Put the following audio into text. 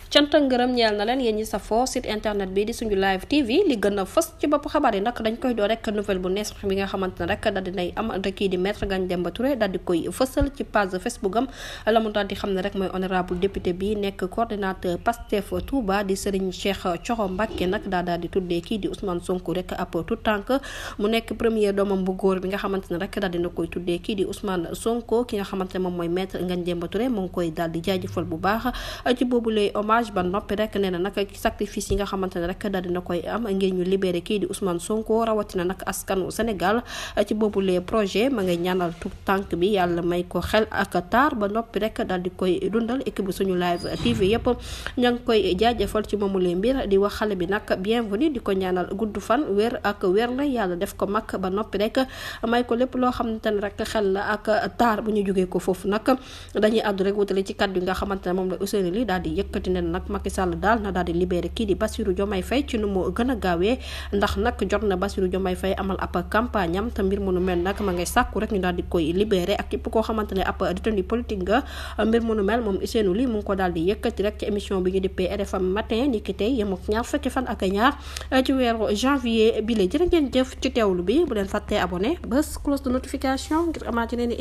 cant ak ngërëm ñeel na leen yéen ñi safoo site internet bi di suñu live TV li gën a fës ci bopp xabaar yi nag dañ koy doo rek nouvelle bu nees bi nga xamante ne rek daal dinay am kii di maître Ngagne Demba Touré daal di koy fësal ci page Facebook am la mu daal di xam ne rek mooy honorable député bi nekk coordinateur Pastef Touba di Serigne Cheikh Thioro Mbacké nag daal di tuddee kii di Ousmane Sonko rek ab tout tànk mu nekk premier doomam bu góor bi nga xamante ne rek daal dina koy tuddee kii di Ousmane Sonko ki nga xamante ne moom mooy maître Ngagne Demba Touré mu ngi koy daal di jaajëfal bu baax ci boobu lay hommage ba noppi rek nee na nag sacrifice yi nga xamante ne rek daal dina koy am ngir ñu libéré kii di Ousmane Sonko rawatina nag askanu Sénégal ci boobu les projet ma ngay ñaanal tout tànk bi yàlla may ko xel ak taar ba noppi rek daal di koy dundal équipe bu suñu live TV yëpp ña ngi koy jaajëfal ci moomu lee mbir di wax xale bi nag bienvenue di ko ñaanal gudd fan wér ak wér la yàlla def ko mag ba noppi rek may ko lépp loo xamante ne rek xel la ak taar bu ñu jógee ko foofu nag dañuy àddu rek wutale ci kàddu yi nga xamante ne moom la Ousseynou Ly daal di yëkkati ne nag Macky Sall daal na daal di libéré kii di Bassirou Diomaye Faye ci nu mu gën a gaawee ndax nag jot na Bassirou Diomaye Faye amal ab campagne am te mbir mu nu mel nag ma ngay sàkku rek ñu daal di koy libéré ak képp koo xamante ne ab détenu politique nga mbir mu nu mel moom Ousseynou Ly mu ngi ko daal di yëkkati rek ci émission bi ñu dippee RFM matin ni ki tey yem ak ñaar fukki fan ak ñaar ci weeru janvier bi la jërë ngeen jëf ci teewlu bi bu leen fàttee abonné bés cloche de notification ngir amaat yeneen